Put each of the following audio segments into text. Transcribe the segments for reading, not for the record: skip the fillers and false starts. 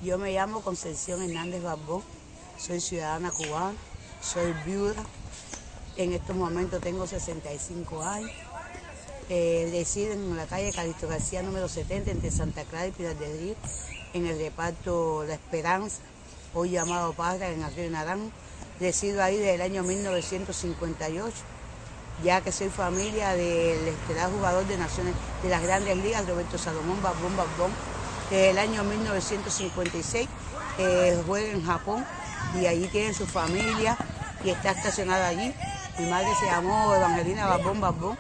Yo me llamo Concepción Hernández Barbón, soy ciudadana cubana, soy viuda, en estos momentos tengo 65 años, resido en la calle Calixto García número 70 entre Santa Clara y Pinar del Río, en el reparto La Esperanza, hoy llamado Padre, en Arroyo Naranjo. Resido ahí desde el año 1958, ya que soy familia del estelar jugador de las Grandes Ligas, Roberto Salomón Barbón. Desde el año 1956 juega en Japón y allí tiene su familia y está estacionada allí. Mi madre se llamó Evangelina Barbón.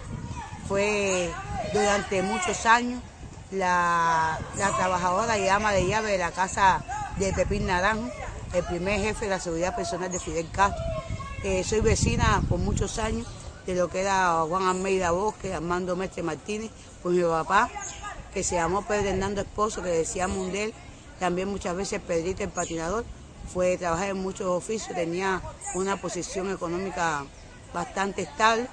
Fue durante muchos años la trabajadora y ama de llave de la casa de Pepín Naranjo, el primer jefe de la seguridad personal de Fidel Castro. Soy vecina por muchos años de lo que era Juan Almeida Bosque, Armando Mestre Martínez, con mi papá, que se llamó Pedro Hernando Esposo, que decíamos de él, también muchas veces Pedrito el patinador, fue trabajar en muchos oficios, tenía una posición económica bastante estable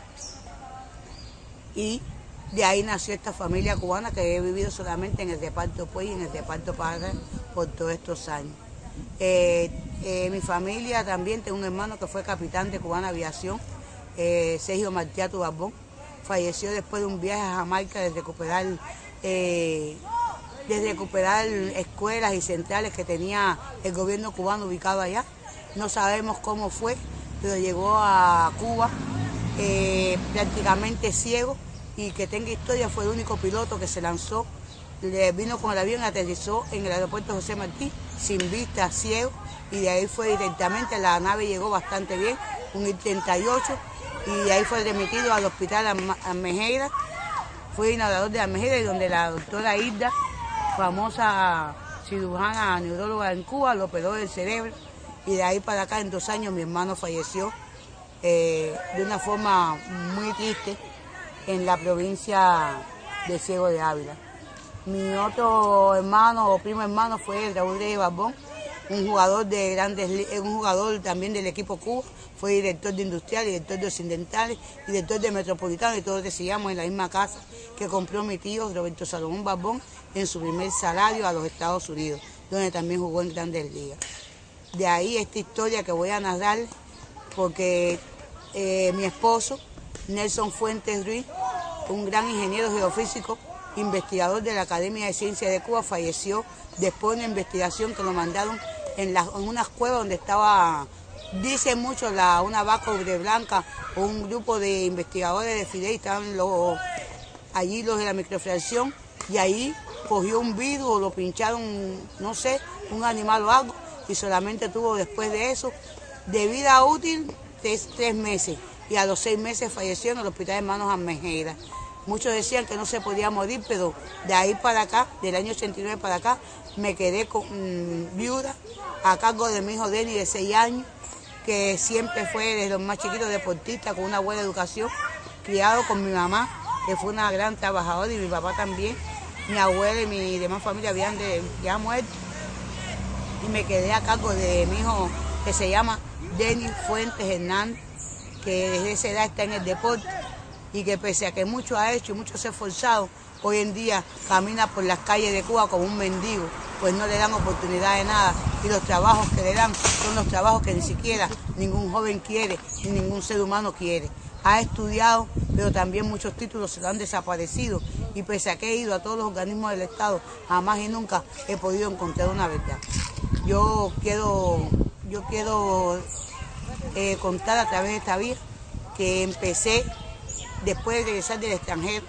y de ahí nació esta familia cubana que he vivido solamente en el reparto Puey y en el reparto Padre por todos estos años. Mi familia también, tengo un hermano que fue capitán de Cubana Aviación, Sergio Martiato Barbón, falleció después de un viaje a Jamaica de recuperar escuelas y centrales que tenía el gobierno cubano ubicado allá. No sabemos cómo fue, pero llegó a Cuba prácticamente ciego, y que tenga historia, fue el único piloto que se lanzó, vino con el avión, aterrizó en el aeropuerto José Martí, sin vista, ciego, y de ahí fue directamente, la nave llegó bastante bien, un I-38, y de ahí fue remitido al hospital Almejeira. Fue inaugurador de Almejeira, y donde la doctora Hilda, famosa cirujana neuróloga en Cuba, lo operó del cerebro, y de ahí para acá en 2 años mi hermano falleció de una forma muy triste en la provincia de Ciego de Ávila. Mi otro hermano o primo hermano fue Raúl Reyes Barbón, un jugador también del equipo Cuba, fue director de Industrial, director de Occidentales, director de Metropolitano, y todos decidíamos en la misma casa que compró mi tío Roberto Salomón Barbón en su primer salario a los Estados Unidos, donde también jugó en Grandes Ligas. De ahí esta historia que voy a narrar, porque mi esposo, Nelson Fuentes Ruiz, un gran ingeniero geofísico, investigador de la Academia de Ciencias de Cuba, falleció después de una investigación que lo mandaron en unas cuevas donde estaba, dicen mucho, una vaca blanca, o un grupo de investigadores de Fidel, estaban allí los de la microfracción, y ahí cogió un virus o lo pincharon, no sé, un animal o algo, y solamente tuvo después de eso, de vida útil, 3 meses, y a los 6 meses falleció en el hospital Hermanos Almejeira. Muchos decían que no se podía morir, pero de ahí para acá, del año 89 para acá, me quedé viuda a cargo de mi hijo Denny, de 6 años, que siempre fue desde los más chiquitos deportista, con una buena educación, criado con mi mamá, que fue una gran trabajadora, y mi papá también. Mi abuela y mi demás familia habían ya muerto, y me quedé a cargo de mi hijo, que se llama Denny Fuentes Hernández, que desde esa edad está en el deporte, y que pese a que mucho ha hecho y mucho se ha esforzado, hoy en día camina por las calles de Cuba como un mendigo, pues no le dan oportunidad de nada, y los trabajos que le dan son los trabajos que ni siquiera ningún joven quiere, ni ningún ser humano quiere. Ha estudiado, pero también muchos títulos se le han desaparecido, y pese a que he ido a todos los organismos del Estado, jamás y nunca he podido encontrar una verdad. Yo quiero contar a través de esta vía que empecé, después de regresar del extranjero,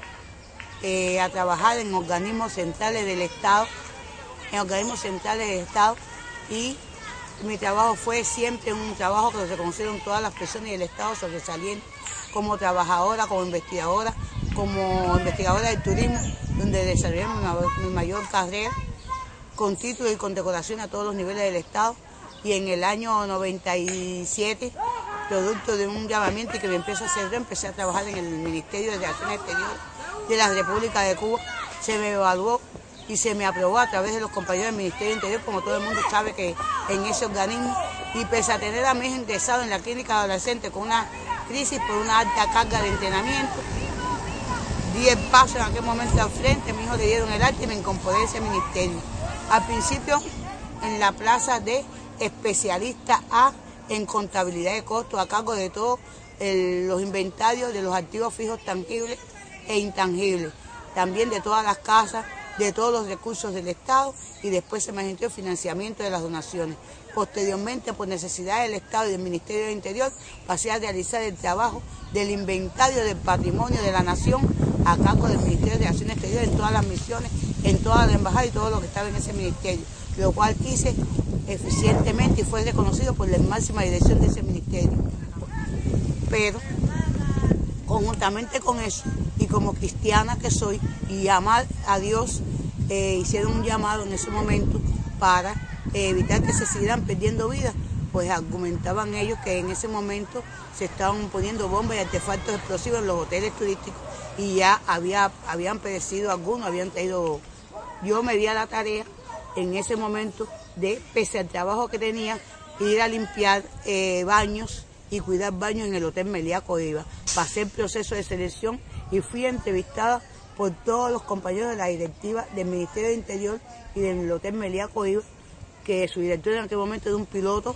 a trabajar en organismos centrales del Estado, y mi trabajo fue siempre un trabajo que lo reconocieron todas las personas del Estado sobresaliente, como trabajadora, como investigadora del turismo, donde desarrollé mi mayor carrera, con títulos y con decoración a todos los niveles del Estado, y en el año 97, producto de un llamamiento que me empezó a hacer, yo empecé a trabajar en el Ministerio de Relaciones Exteriores de la República de Cuba. Se me evaluó y se me aprobó a través de los compañeros del Ministerio de Interior, como todo el mundo sabe que en ese organismo, y pese a tener a mi hijo ingresado en la clínica de adolescentes con una crisis por una alta carga de entrenamiento, di el paso en aquel momento al frente, a mi hijo le dieron el alta y me incorporé a ese ministerio. Al principio en la plaza de especialista A en contabilidad de costos a cargo de todos los inventarios de los activos fijos tangibles e intangibles, también de todas las casas, de todos los recursos del Estado, y después se me agentó el financiamiento de las donaciones. Posteriormente, por necesidad del Estado y del Ministerio del Interior, pasé a realizar el trabajo del inventario del patrimonio de la Nación a cargo del Ministerio de Acción Exterior en todas las misiones, en todas las embajadas y todo lo que estaba en ese ministerio, lo cual hice eficientemente y fue reconocido por la máxima dirección de ese ministerio. Pero, conjuntamente con eso, y como cristiana que soy, y amar a Dios, hicieron un llamado en ese momento para evitar que se siguieran perdiendo vidas, pues argumentaban ellos que en ese momento se estaban poniendo bombas y artefactos explosivos en los hoteles turísticos y ya habían perecido algunos, habían traído. Yo me di a la tarea en ese momento de, pese al trabajo que tenía, ir a limpiar baños y cuidar baños en el Hotel Meliá Coiba. Pasé el proceso de selección y fui entrevistada por todos los compañeros de la directiva del Ministerio de Interior y del Hotel Meliá Coiba, que su director en aquel momento era un piloto,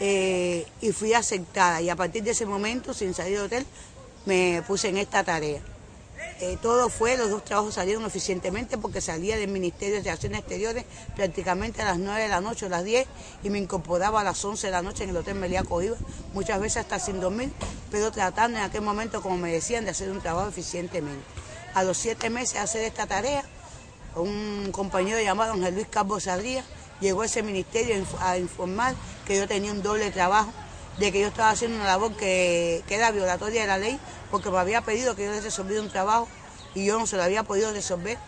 y fui aceptada. Y a partir de ese momento, sin salir del hotel, me puse en esta tarea. Los dos trabajos salieron eficientemente porque salía del Ministerio de Relaciones Exteriores prácticamente a las 9 de la noche o las 10 y me incorporaba a las 11 de la noche en el Hotel Meliá Coiba, muchas veces hasta sin dormir, pero tratando en aquel momento, como me decían, de hacer un trabajo eficientemente. A los 7 meses de hacer esta tarea, un compañero llamado Ángel Luis Calvo Sadría llegó a ese ministerio a informar que yo tenía un doble trabajo, de que yo estaba haciendo una labor que era violatoria de la ley, porque me había pedido que yo les resolviera un trabajo y yo no se lo había podido resolver.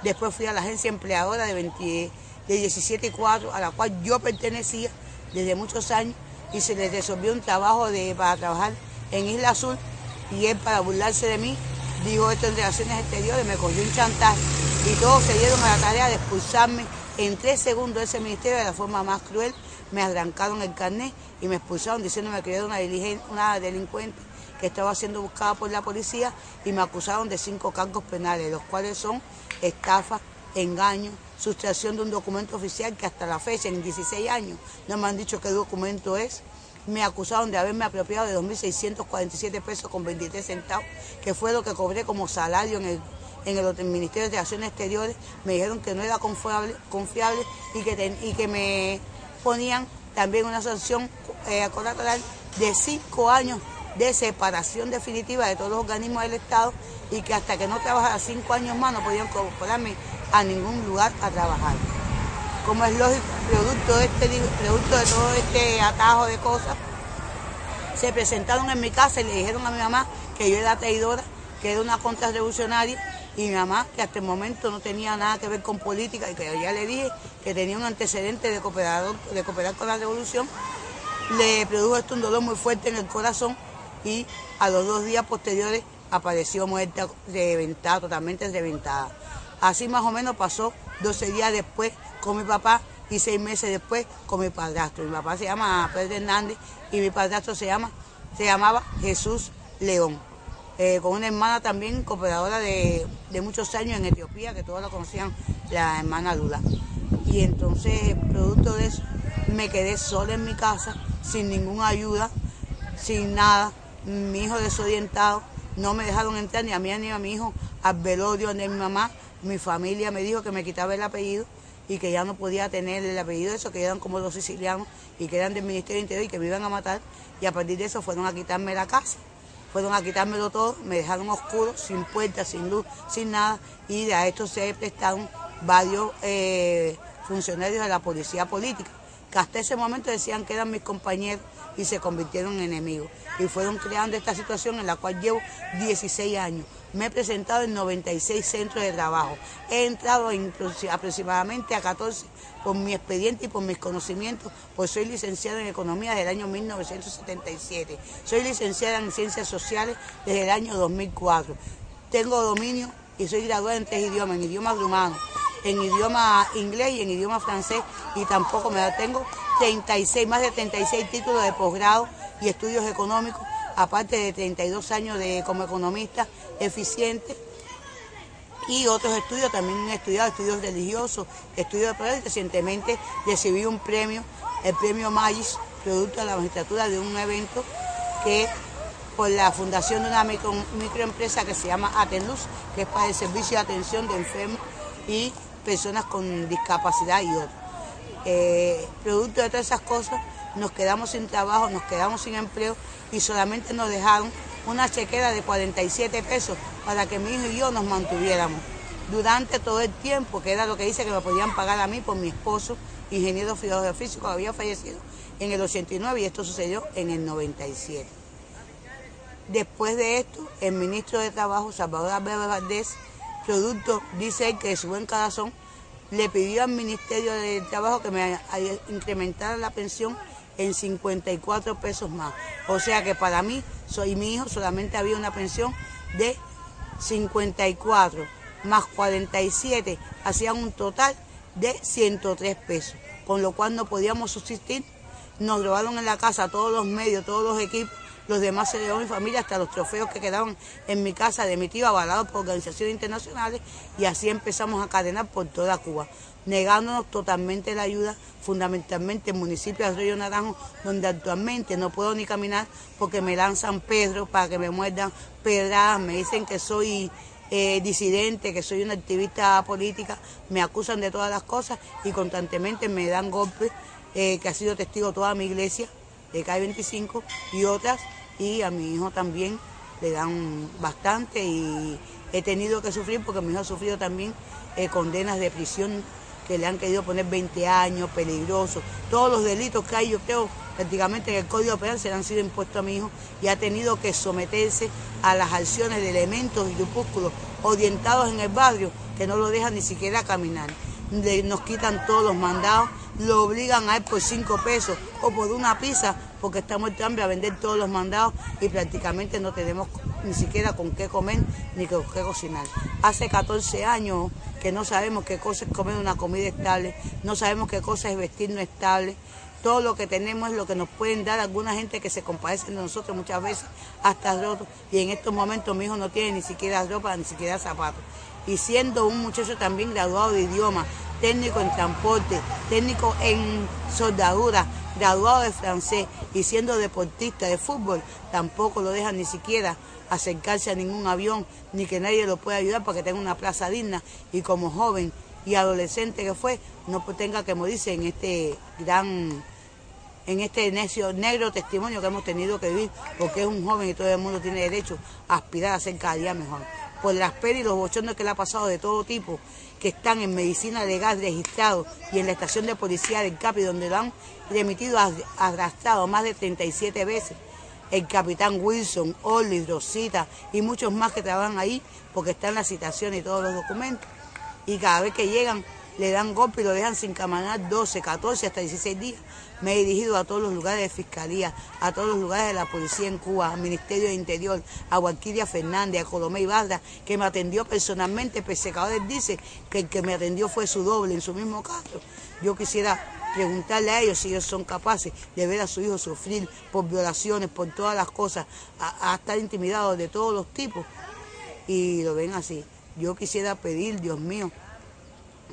Después fui a la agencia empleadora de 17 y 4, a la cual yo pertenecía desde muchos años, y se les resolvió un trabajo para trabajar en Isla Azul, y él, para burlarse de mí, dijo esto en Relaciones Exteriores, me cogió un chantaje y todos se dieron a la tarea de expulsarme en 3 segundos de ese ministerio de la forma más cruel. Me arrancaron el carnet y me expulsaron diciéndome que yo era una delincuente que estaba siendo buscada por la policía, y me acusaron de 5 cargos penales, los cuales son estafa, engaño, sustracción de un documento oficial que hasta la fecha, en 16 años, no me han dicho qué documento es. Me acusaron de haberme apropiado de 2.647 pesos con 23 centavos, que fue lo que cobré como salario en el Ministerio de Relaciones Exteriores. Me dijeron que no era confiable y que me ponían también una sanción colateral de 5 años de separación definitiva de todos los organismos del Estado, y que hasta que no trabajara 5 años más no podían incorporarme a ningún lugar a trabajar. Como es lógico, producto de todo este atajo de cosas, se presentaron en mi casa y le dijeron a mi mamá que yo era traidora, que era una contrarrevolucionaria, y mi mamá, que hasta el momento no tenía nada que ver con política y que ya le dije que tenía un antecedente de cooperar con la revolución, le produjo esto un dolor muy fuerte en el corazón, y a los 2 días posteriores apareció muerta, reventada, totalmente reventada. Así más o menos pasó 12 días después con mi papá y 6 meses después con mi padrastro. Mi papá se llama Pedro Hernández y mi padrastro se llamaba Jesús León. Con una hermana también cooperadora de muchos años en Etiopía, que todos la conocían, la hermana Lula. Y entonces, producto de eso, me quedé sola en mi casa, sin ninguna ayuda, sin nada. Mi hijo desorientado, no me dejaron entrar ni a mí ni a mi hijo al velorio de mi mamá. Mi familia me dijo que me quitaba el apellido y que ya no podía tener el apellido, eso, que eran como los sicilianos y que eran del Ministerio del Interior y que me iban a matar. Y a partir de eso fueron a quitarme la casa, fueron a quitármelo todo, me dejaron oscuro, sin puerta, sin luz, sin nada, y a esto se prestaron varios funcionarios de la policía política, que hasta ese momento decían que eran mis compañeros y se convirtieron en enemigos. Y fueron creando esta situación en la cual llevo 16 años. Me he presentado en 96 centros de trabajo. He entrado en aproximadamente a 14 por mi expediente y por mis conocimientos, pues soy licenciada en Economía desde el año 1977. Soy licenciada en Ciencias Sociales desde el año 2004. Tengo dominio y soy graduada en 3 idiomas, en idioma rumano, en idioma inglés y en idioma francés, y tampoco tengo más de 36 títulos de posgrado y estudios económicos, aparte de 32 años como economista eficiente, y otros estudios, también he estudiado estudios religiosos, estudios de poder. Recientemente recibí un premio, el premio Magis, producto de la magistratura de un evento que por la fundación de una microempresa que se llama Atenluz, que es para el servicio de atención de enfermos y personas con discapacidad y otros. Producto de todas esas cosas, nos quedamos sin trabajo, nos quedamos sin empleo y solamente nos dejaron una chequera de 47 pesos para que mi hijo y yo nos mantuviéramos durante todo el tiempo, que era lo que dice que me podían pagar a mí por mi esposo, ingeniero físico, que había fallecido en el 89 y esto sucedió en el 97. Después de esto, el ministro de Trabajo, Salvador Albero Valdés, producto, dice él, que de su buen corazón, le pidió al Ministerio de Trabajo que me incrementara la pensión en 54 pesos más. O sea que para mí y mi hijo solamente había una pensión de 54 más 47, hacían un total de 103 pesos, con lo cual no podíamos subsistir. Nos robaron en la casa todos los medios, todos los equipos, los demás se llevó mi familia, hasta los trofeos que quedaban en mi casa de mi tío, avalados por organizaciones internacionales, y así empezamos a cadenar por toda Cuba, negándonos totalmente la ayuda, fundamentalmente en el municipio de Arroyo Naranjo, donde actualmente no puedo ni caminar porque me lanzan pedros para que me muerdan, pedradas, me dicen que soy disidente, que soy una activista política, me acusan de todas las cosas y constantemente me dan golpes, que ha sido testigo toda mi iglesia de Calle 25 y otras, y a mi hijo también le dan bastante y he tenido que sufrir porque mi hijo ha sufrido también condenas de prisión que le han querido poner 20 años, peligroso. Todos los delitos que hay, yo creo, prácticamente en el Código Penal se le han sido impuestos a mi hijo y ha tenido que someterse a las acciones de elementos y grupúsculos orientados en el barrio que no lo dejan ni siquiera caminar. Nos quitan todos los mandados, lo obligan a él por 5 pesos o por una pizza porque está muerto de hambre a vender todos los mandados y prácticamente no tenemos ni siquiera con qué comer ni con qué cocinar. Hace 14 años que no sabemos qué cosa es comer una comida estable, no sabemos qué cosa es vestirnos estable. Todo lo que tenemos es lo que nos pueden dar alguna gente que se compadece de nosotros muchas veces, hasta rotos. Y en estos momentos mi hijo no tiene ni siquiera ropa, ni siquiera zapatos. Y siendo un muchacho también graduado de idioma, técnico en transporte, técnico en soldadura, graduado de francés y siendo deportista de fútbol, tampoco lo dejan ni siquiera acercarse a ningún avión, ni que nadie lo pueda ayudar para que tenga una plaza digna y como joven y adolescente que fue, no tenga que morirse en este negro testimonio que hemos tenido que vivir, porque es un joven y todo el mundo tiene derecho a aspirar a ser cada día mejor. Por las penas y los bochornos que le ha pasado de todo tipo, que están en medicina legal registrados y en la estación de policía del CAPI, donde lo han remitido arrastrado más de 37 veces. El capitán Wilson, Orly, Rosita y muchos más que trabajan ahí, porque están las citaciones y todos los documentos. Y cada vez que llegan, le dan golpe y lo dejan sin caminar 12, 14, hasta 16 días. Me he dirigido a todos los lugares de fiscalía, a todos los lugares de la policía en Cuba, al Ministerio de Interior, a Gualquiria Fernández, a Colomé Ibarra, que me atendió personalmente, pese a que ahora él dice que el que me atendió fue su doble en su mismo caso. Yo quisiera preguntarle a ellos si ellos son capaces de ver a su hijo sufrir por violaciones, por todas las cosas, a estar intimidados de todos los tipos, y lo ven así. Yo quisiera pedir, Dios mío,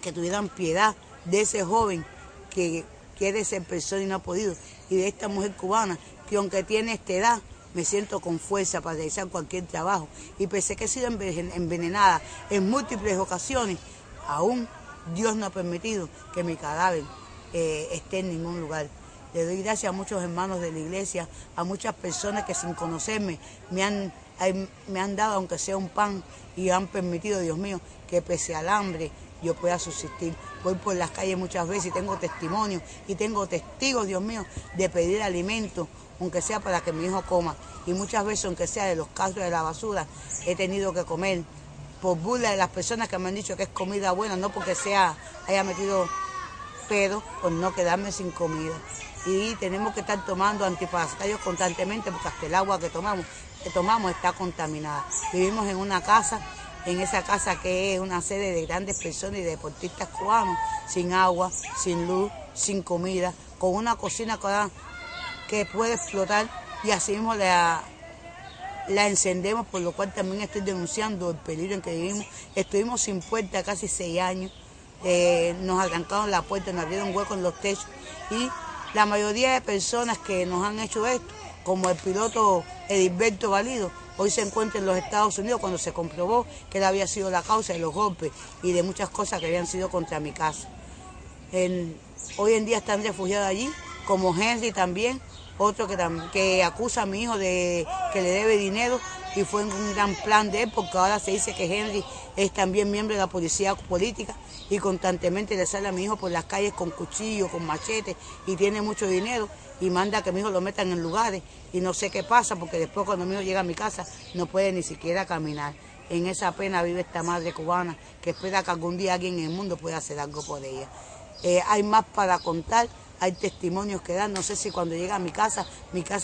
que tuvieran piedad de ese joven que quiere ser persona y no ha podido, y de esta mujer cubana que aunque tiene esta edad, me siento con fuerza para realizar cualquier trabajo, y pese a que he sido envenenada en múltiples ocasiones, aún Dios no ha permitido que mi cadáver esté en ningún lugar. Le doy gracias a muchos hermanos de la iglesia, a muchas personas que sin conocerme me han dado aunque sea un pan y han permitido, Dios mío, que pese al hambre yo pueda subsistir. Voy por las calles muchas veces y tengo testimonios y tengo testigos, Dios mío, de pedir alimento, aunque sea para que mi hijo coma. Y muchas veces, aunque sea de los casos de la basura, he tenido que comer por burla de las personas que me han dicho que es comida buena, no porque haya metido pedo, por no quedarme sin comida. Y tenemos que estar tomando antiparasitarios constantemente porque hasta el agua que tomamos está contaminada. Vivimos en una casa, en esa casa que es una sede de grandes personas y deportistas cubanos, sin agua, sin luz, sin comida, con una cocina que puede explotar, y así mismo la encendemos, por lo cual también estoy denunciando el peligro en que vivimos. Estuvimos sin puerta casi 6 años, nos arrancaron la puerta, nos abrieron huecos en los techos y la mayoría de personas que nos han hecho esto, como el piloto Edilberto Valido, hoy se encuentra en los Estados Unidos cuando se comprobó que él había sido la causa de los golpes y de muchas cosas que habían sido contra mi casa. Hoy en día están refugiados allí, como Henry también, otro que acusa a mi hijo de que le debe dinero y fue un gran plan de él, porque ahora se dice que Henry es también miembro de la policía política y constantemente le sale a mi hijo por las calles con cuchillos, con machetes y tiene mucho dinero y manda que mi hijo lo metan en lugares y no sé qué pasa porque después cuando mi hijo llega a mi casa no puede ni siquiera caminar. En esa pena vive esta madre cubana que espera que algún día alguien en el mundo pueda hacer algo por ella. Hay más para contar. Hay testimonios que dan, no sé si cuando llega a mi casa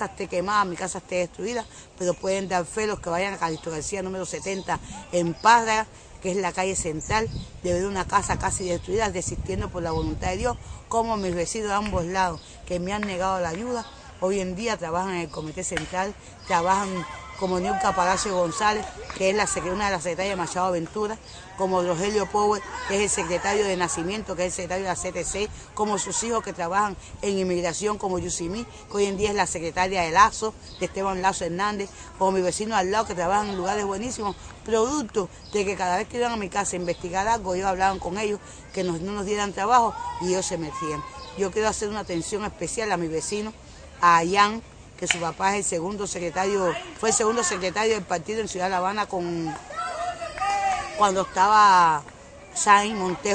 esté quemada, mi casa esté destruida, pero pueden dar fe los que vayan a Calixto García número 70 en Párraga, que es la calle central, de ver una casa casi destruida, desistiendo por la voluntad de Dios, como mis vecinos de ambos lados, que me han negado la ayuda, hoy en día trabajan en el Comité Central, trabajan como Nilka Palacio González, que es una de las secretarias de Machado Ventura, como Rogelio Power, que es el secretario de Nacimiento, que es el secretario de la CTC, como sus hijos que trabajan en inmigración, como Yusimí, que hoy en día es la secretaria de Lazo, de Esteban Lazo Hernández, como mis vecinos al lado que trabajan en lugares buenísimos, producto de que cada vez que iban a mi casa a investigar algo, ellos hablaban con ellos, que no nos dieran trabajo y ellos se metían. Yo quiero hacer una atención especial a mi vecino, a Ayán, que su papá es fue el segundo secretario del partido en Ciudad de La Habana cuando estaba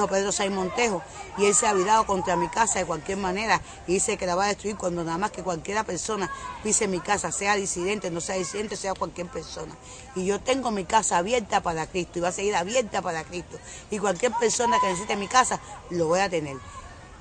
Pedro Sainz Montejo, y él se ha virado contra mi casa de cualquier manera y dice que la va a destruir cuando nada más que cualquiera persona pise mi casa, sea disidente, no sea disidente, sea cualquier persona. Y yo tengo mi casa abierta para Cristo y va a seguir abierta para Cristo. Y cualquier persona que necesite mi casa, lo voy a tener.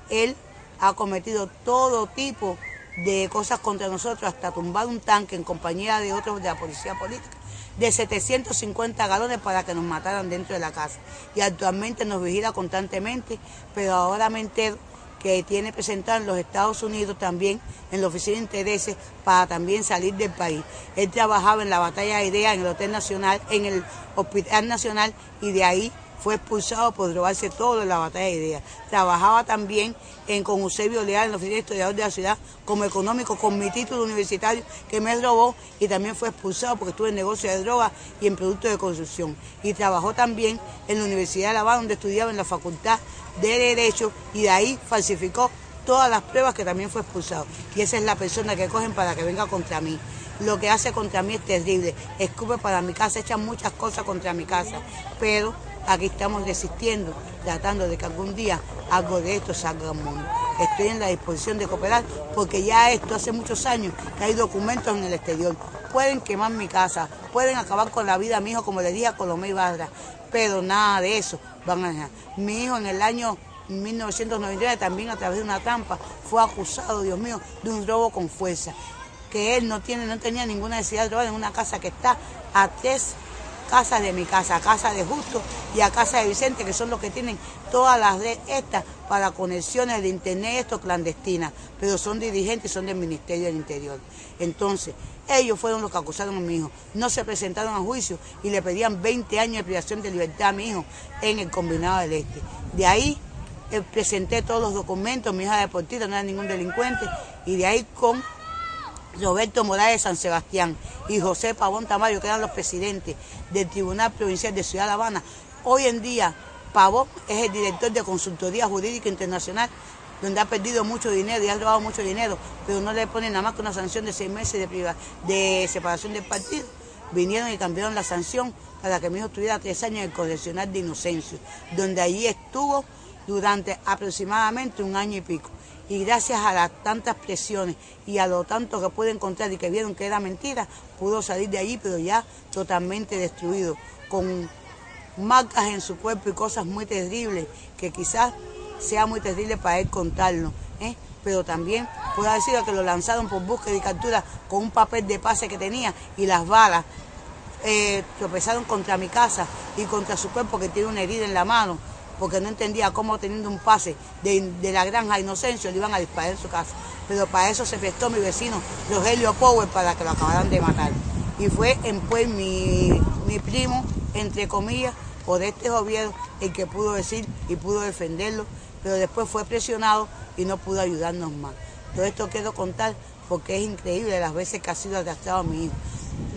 Él ha cometido todo tipo de cosas contra nosotros, hasta tumbar un tanque en compañía de otros de la policía política, de 750 galones para que nos mataran dentro de la casa. Y actualmente nos vigila constantemente, pero ahora me entero que tiene presentado en los Estados Unidos también, en la Oficina de Intereses, para también salir del país. Él trabajaba en la Batalla de Ideas, en el Hotel Nacional, en el Hospital Nacional, y de ahí fue expulsado por robarse todo en la Batalla de Ideas. Trabajaba también con Eusebio Leal en la Oficina de Historiador de la Ciudad como económico, con mi título universitario que me robó, y también fue expulsado porque estuvo en negocio de drogas y en productos de construcción. Y trabajó también en la Universidad de La Habana, donde estudiaba en la Facultad de Derecho, y de ahí falsificó todas las pruebas, que también fue expulsado. Y esa es la persona que cogen para que venga contra mí. Lo que hace contra mí es terrible. Escupe para mi casa, echan muchas cosas contra mi casa, pero aquí estamos resistiendo, tratando de que algún día algo de esto salga al mundo. Estoy en la disposición de cooperar porque ya esto hace muchos años que hay documentos en el exterior. Pueden quemar mi casa, pueden acabar con la vida de mi hijo, como le dije a Colomé Ibarra, pero nada de eso van a dejar. Mi hijo en el año 1999 también, a través de una trampa, fue acusado, Dios mío, de un robo con fuerza, que él no tenía ninguna necesidad de robar en una casa que está a 3 casas de mi casa, a casa de Justo y a casa de Vicente, que son los que tienen todas las redes estas para conexiones de internet, esto clandestinas, pero son dirigentes y son del Ministerio del Interior. Entonces, ellos fueron los que acusaron a mi hijo, no se presentaron a juicio y le pedían 20 años de privación de libertad a mi hijo en el Combinado del Este. De ahí presenté todos los documentos, mi hija deportista no era ningún delincuente, y de ahí con Roberto Morales de San Sebastián y José Pavón Tamayo, que eran los presidentes del Tribunal Provincial de Ciudad de La Habana. Hoy en día, Pavón es el director de Consultoría Jurídica Internacional, donde ha perdido mucho dinero y ha robado mucho dinero, pero no le ponen nada más que una sanción de 6 meses de separación del partido. Vinieron y cambiaron la sanción para que mi hijo tuviera 3 años en el Correccional de Inocencio, donde allí estuvo durante aproximadamente 1 año y pico. Y gracias a las tantas presiones y a lo tanto que pude encontrar y que vieron que era mentira, pudo salir de allí, pero ya totalmente destruido, con marcas en su cuerpo y cosas muy terribles, que quizás sea muy terrible para él contarlo, pero también puedo decir que lo lanzaron por búsqueda y captura con un papel de pase que tenía, y las balas tropezaron contra mi casa y contra su cuerpo, que tiene una herida en la mano, porque no entendía cómo, teniendo un pase de la granja Inocencio, le iban a disparar en su casa. Pero para eso se prestó mi vecino Rogelio Power, para que lo acabaran de matar. Y fue pues mi primo, entre comillas, por este gobierno, el que pudo decir y pudo defenderlo, pero después fue presionado y no pudo ayudarnos más. Todo esto quiero contar porque es increíble las veces que ha sido arrastrado mi hijo.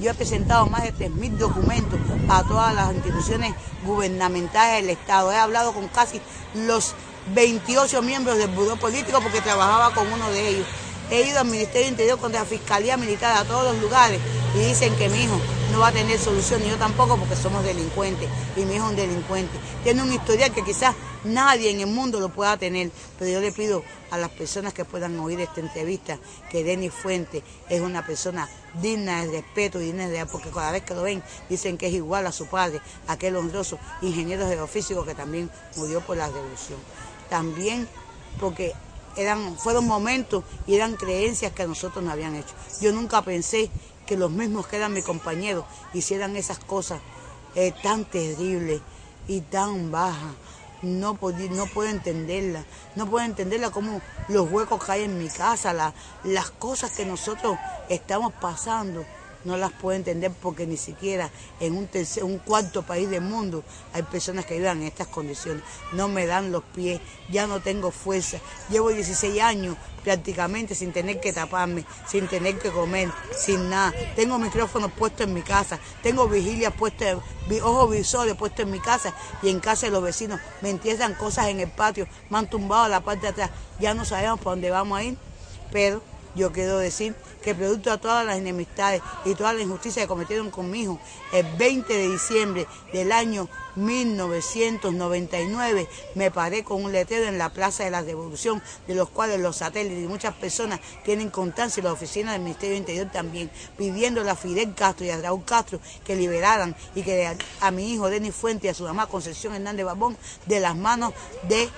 Yo he presentado más de 3.000 documentos a todas las instituciones gubernamentales del Estado. He hablado con casi los 28 miembros del Buró Político porque trabajaba con uno de ellos. He ido al Ministerio del Interior, contra la Fiscalía Militar, a todos los lugares, y dicen que mi hijo no va a tener solución, y yo tampoco, porque somos delincuentes, y mi hijo es un delincuente. Tiene un historial que quizás nadie en el mundo lo pueda tener, pero yo le pido a las personas que puedan oír esta entrevista que Denis Fuentes es una persona digna de respeto y digna de... porque cada vez que lo ven dicen que es igual a su padre, aquel honroso ingeniero geofísico que también murió por la revolución. También porque fueron momentos y eran creencias que a nosotros nos habían hecho. Yo nunca pensé que los mismos que eran mis compañeros hicieran esas cosas tan terribles y tan bajas. No puedo entenderla. No puedo entenderla como los huecos que hay en mi casa, las cosas que nosotros estamos pasando. No las puedo entender porque ni siquiera en un cuarto país del mundo hay personas que vivan en estas condiciones. No me dan los pies, ya no tengo fuerza. Llevo 16 años prácticamente sin tener que taparme, sin tener que comer, sin nada. Tengo micrófonos puestos en mi casa, tengo vigilias puestas, ojos visores puestos en mi casa y en casa de los vecinos. Me entierran cosas en el patio, me han tumbado la parte de atrás. Ya no sabemos para dónde vamos a ir, pero yo quiero decir que producto de todas las enemistades y toda la injusticia que cometieron con mi hijo, el 20 de diciembre del año 1999 me paré con un letrero en la Plaza de la Revolución, de los cuales los satélites y muchas personas tienen constancia, y las oficinas del Ministerio del Interior también, pidiéndole a Fidel Castro y a Raúl Castro que liberaran y que a mi hijo Denis Fuentes y a su mamá Concepción Hernández Barbón de las manos de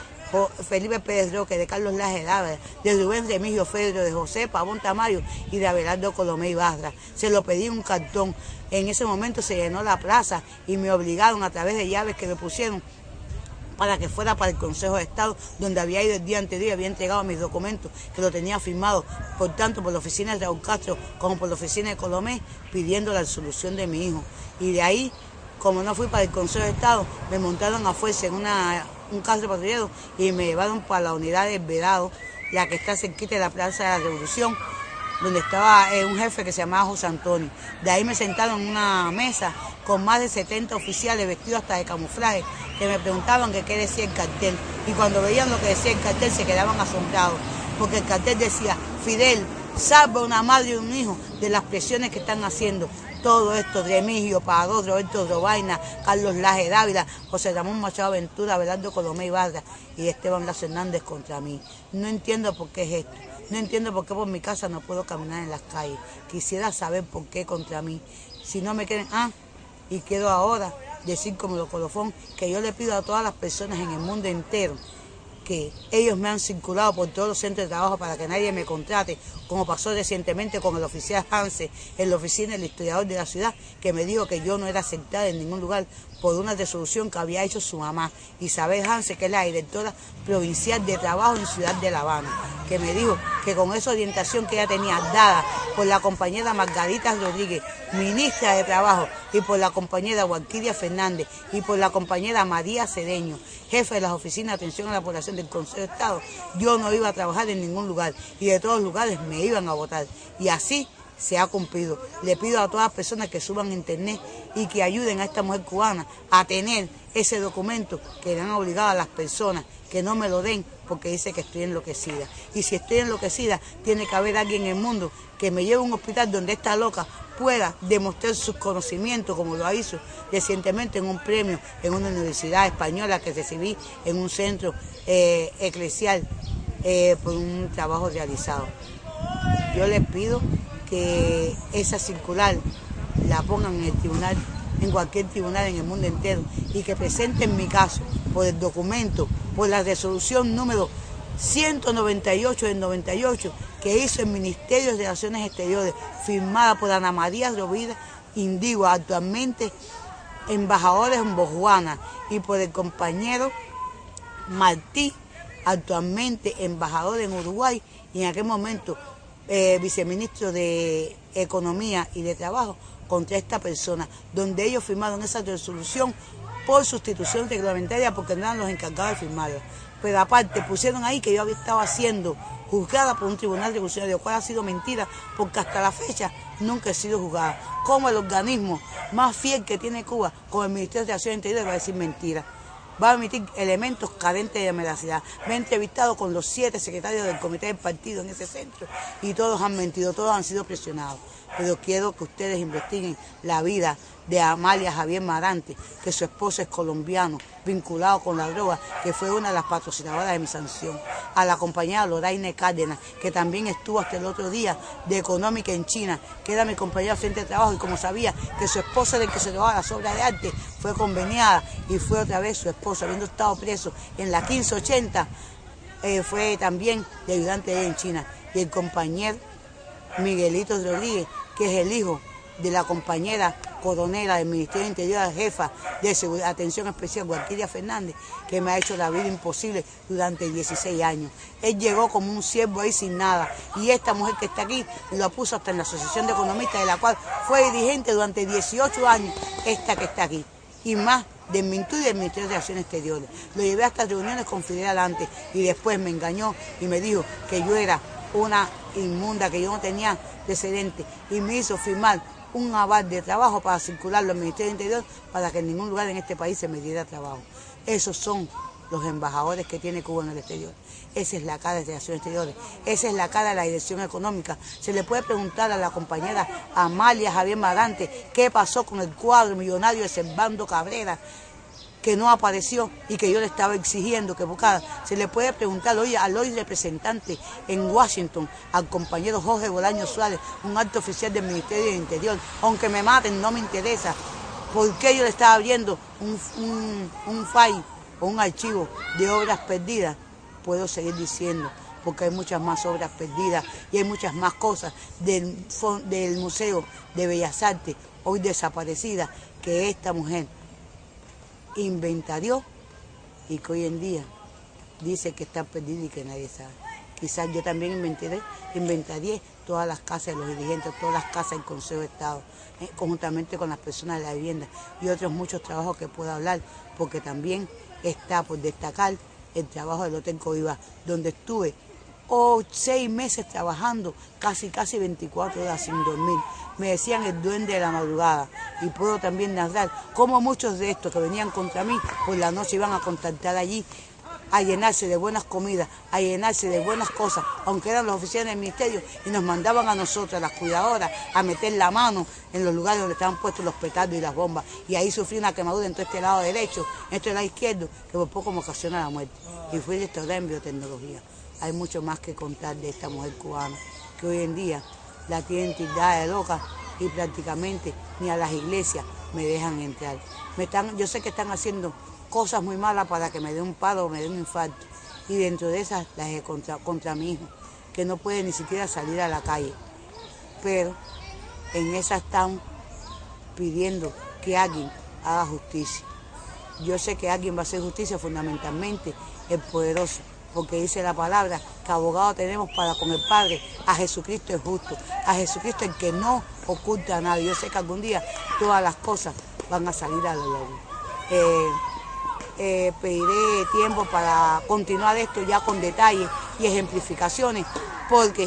Felipe Pérez Roque, de Carlos Laje Dávila, de Rubén Remigio Fedro, de José Pavón Tamayo y de Abelardo Colomé Ibarra. Se lo pedí en un cartón. En ese momento se llenó la plaza y me obligaron a través de llaves que me pusieron para que fuera para el Consejo de Estado, donde había ido el día anterior y había entregado mis documentos, que lo tenía firmado, por tanto, por la oficina de Raúl Castro como por la oficina de Colomé, pidiendo la absolución de mi hijo. Y de ahí, como no fui para el Consejo de Estado, me montaron a fuerza en un carro patrullero y me llevaron para la unidad del Vedado, la que está cerquita de la Plaza de la Revolución, donde estaba un jefe que se llamaba José Antonio. De ahí me sentaron en una mesa con más de 70 oficiales vestidos hasta de camuflaje, que me preguntaban qué decía el cartel. Y cuando veían lo que decía el cartel se quedaban asombrados, porque el cartel decía: Fidel, salva a una madre y un hijo de las presiones que están haciendo. Todo esto, Remigio Paró, Roberto Robaina, Carlos Laje Dávila, José Ramón Machado Ventura, Abelardo Colomé Ibarra y Esteban Lazo Hernández contra mí. No entiendo por qué es esto. No entiendo por qué por mi casa no puedo caminar en las calles. Quisiera saber por qué contra mí. Si no me quieren, y quiero ahora decir como los colofón que yo le pido a todas las personas en el mundo entero que ellos me han circulado por todos los centros de trabajo para que nadie me contrate, como pasó recientemente con el oficial Hanse en la oficina del historiador de la ciudad, que me dijo que yo no era aceptada en ningún lugar por una resolución que había hecho su mamá, Isabel Hanse, que es la directora provincial de trabajo en Ciudad de La Habana, que me dijo que con esa orientación que ella tenía dada por la compañera Margarita Rodríguez, ministra de Trabajo, y por la compañera Walquiria Fernández, y por la compañera María Cedeño, jefe de las oficinas de atención a la población del Consejo de Estado, yo no iba a trabajar en ningún lugar, y de todos los lugares me iban a votar. Y así se ha cumplido. Le pido a todas las personas que suban a internet y que ayuden a esta mujer cubana a tener ese documento que le han obligado a las personas que no me lo den porque dice que estoy enloquecida. Y si estoy enloquecida, tiene que haber alguien en el mundo que me lleve a un hospital donde esta loca pueda demostrar sus conocimientos, como lo hizo recientemente en un premio en una universidad española que recibí en un centro eclesial por un trabajo realizado. Yo les pido que esa circular la pongan en el tribunal, en cualquier tribunal en el mundo entero, y que presenten mi caso por el documento, por la resolución número 198 del 98 que hizo el Ministerio de Relaciones Exteriores, firmada por Ana María Rovira Indigo, actualmente embajadora en Botswana, y por el compañero Martí, actualmente embajador en Uruguay, y en aquel momento viceministro de Economía y de Trabajo, contra esta persona, donde ellos firmaron esa resolución por sustitución reglamentaria porque no eran los encargados de firmarla. Pero aparte pusieron ahí que yo había estado siendo juzgada por un tribunal revolucionario, cual ha sido mentira, porque hasta la fecha nunca he sido juzgada. Como el organismo más fiel que tiene Cuba, como el Ministerio de Relaciones Interiores, va a decir mentira. Va a emitir elementos carentes de veracidad. Me he entrevistado con los 7 secretarios del comité del partido en ese centro y todos han mentido, todos han sido presionados. Pero quiero que ustedes investiguen la vida de Amalia Javier Marante, que su esposo es colombiano, vinculado con la droga, que fue una de las patrocinadoras de mi sanción. A la compañera Loraine Cárdenas, que también estuvo hasta el otro día de Económica en China, que era mi compañera frente de trabajo, y como sabía que su esposo era el que se robaba las obras de arte, fue conveniada y fue otra vez su esposo, habiendo estado preso en la 1580, fue también de ayudante de ella en China. Y el compañero Miguelito Rodríguez, que es el hijo de la compañera coronela del Ministerio de Interior, jefa de Seguridad, Atención Especial, Gualquiria Fernández, que me ha hecho la vida imposible durante 16 años. Él llegó como un siervo ahí sin nada, y esta mujer que está aquí lo puso hasta en la Asociación de Economistas, de la cual fue dirigente durante 18 años, esta que está aquí, y más del MINTU y del Ministerio de Relaciones Exteriores. Lo llevé hasta reuniones con Fidel Alante, y después me engañó y me dijo que yo era una inmunda, que yo no tenía precedente, y me hizo firmar un aval de trabajo para circularlo al Ministerio de Interior para que en ningún lugar en este país se me diera trabajo. Esos son los embajadores que tiene Cuba en el exterior. Esa es la cara de Relaciones Exteriores, esa es la cara de la dirección económica. Se le puede preguntar a la compañera Amalia Javier Marante qué pasó con el cuadro millonario de Servando Cabrera, que no apareció y que yo le estaba exigiendo que buscara. Se le puede preguntar hoy al hoy representante en Washington, al compañero Jorge Bolaño Suárez, un alto oficial del Ministerio del Interior, aunque me maten, no me interesa, por qué yo le estaba abriendo un file o un archivo de obras perdidas. Puedo seguir diciendo, porque hay muchas más obras perdidas y hay muchas más cosas del Museo de Bellas Artes, hoy desaparecida, que esta mujer inventarió y que hoy en día dice que está perdida y que nadie sabe. Quizás yo también inventaría todas las casas de los dirigentes, todas las casas del Consejo de Estado, conjuntamente con las personas de la vivienda y otros muchos trabajos que puedo hablar, porque también está por destacar el trabajo del Hotel Coiba, donde estuve 6 meses trabajando, casi 24 horas sin dormir. Me decían el duende de la madrugada, y puedo también narrar cómo muchos de estos que venían contra mí por la noche iban a contactar allí, a llenarse de buenas comidas, a llenarse de buenas cosas, aunque eran los oficiales del ministerio, y nos mandaban a nosotras, las cuidadoras, a meter la mano en los lugares donde estaban puestos los petardos y las bombas, y ahí sufrí una quemadura en todo este lado derecho, en este lado izquierdo, que por poco me ocasiona la muerte, y fui restaurada en biotecnología. Hay mucho más que contar de esta mujer cubana, que hoy en día la tienen tildada de loca y prácticamente ni a las iglesias me dejan entrar. Yo sé que están haciendo cosas muy malas para que me dé un paro o me dé un infarto, y dentro de esas las he contra mi hijo, que no puede ni siquiera salir a la calle. Pero en esas están pidiendo que alguien haga justicia. Yo sé que alguien va a hacer justicia, fundamentalmente el poderoso, porque dice la palabra que abogado tenemos para con el Padre, a Jesucristo es justo, a Jesucristo el que no oculta a nadie. Yo sé que algún día todas las cosas van a salir a la luz. Pediré tiempo para continuar esto ya con detalles y ejemplificaciones, porque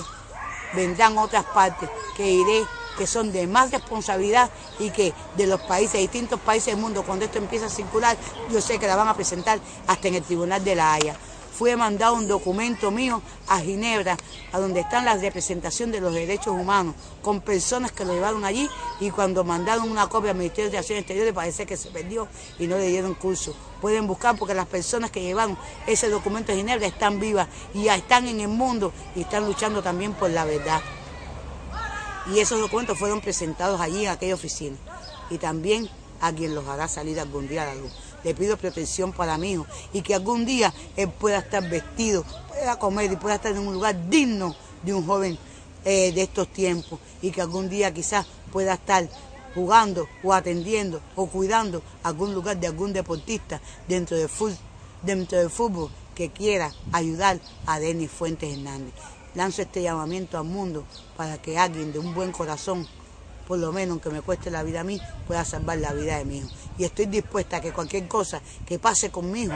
vendrán otras partes que diré que son de más responsabilidad y que de los países, distintos países del mundo, cuando esto empieza a circular, yo sé que la van a presentar hasta en el Tribunal de la Haya. Fue mandado un documento mío a Ginebra, a donde están la representación de los derechos humanos, con personas que lo llevaron allí, y cuando mandaron una copia al Ministerio de Relaciones Exteriores parece que se perdió y no le dieron curso. Pueden buscar, porque las personas que llevaron ese documento a Ginebra están vivas y ya están en el mundo y están luchando también por la verdad. Y esos documentos fueron presentados allí en aquella oficina, y también a quien los hará salir algún día a la luz. Le pido protección para mi hijo, y que algún día él pueda estar vestido, pueda comer y pueda estar en un lugar digno de un joven de estos tiempos, y que algún día quizás pueda estar jugando o atendiendo o cuidando algún lugar de algún deportista dentro del fútbol que quiera ayudar a Denis Fuentes Hernández. Lanzo este llamamiento al mundo para que alguien de un buen corazón por lo menos aunque me cueste la vida a mí, pueda salvar la vida de mi hijo. Y estoy dispuesta a que cualquier cosa que pase conmigo,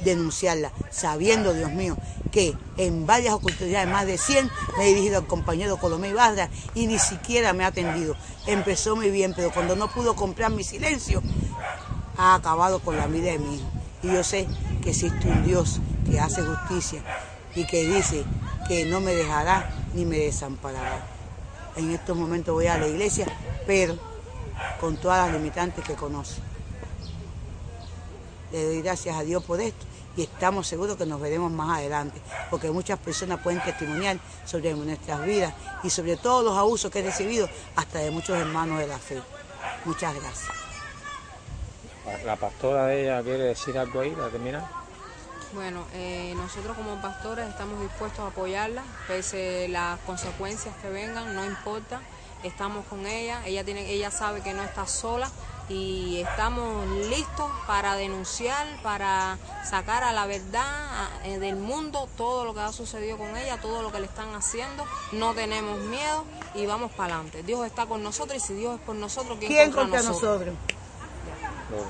denunciarla, sabiendo, Dios mío, que en varias oportunidades, más de 100, me he dirigido al compañero Colomé Ibarra y ni siquiera me ha atendido. Empezó muy bien, pero cuando no pudo comprar mi silencio, ha acabado con la vida de mi hijo. Y yo sé que existe un Dios que hace justicia y que dice que no me dejará ni me desamparará. En estos momentos voy a la iglesia, pero con todas las limitantes que conoce. Le doy gracias a Dios por esto y estamos seguros que nos veremos más adelante, porque muchas personas pueden testimoniar sobre nuestras vidas y sobre todos los abusos que he recibido, hasta de muchos hermanos de la fe. Muchas gracias. La pastora de ella quiere decir algo ahí para terminar. Bueno, nosotros como pastores estamos dispuestos a apoyarla, pese a las consecuencias que vengan, no importa, estamos con ella, ella sabe que no está sola y estamos listos para denunciar, para sacar a la verdad del mundo todo lo que ha sucedido con ella, todo lo que le están haciendo, no tenemos miedo y vamos para adelante. Dios está con nosotros y si Dios es por nosotros, ¿quién contra nosotros? Bueno.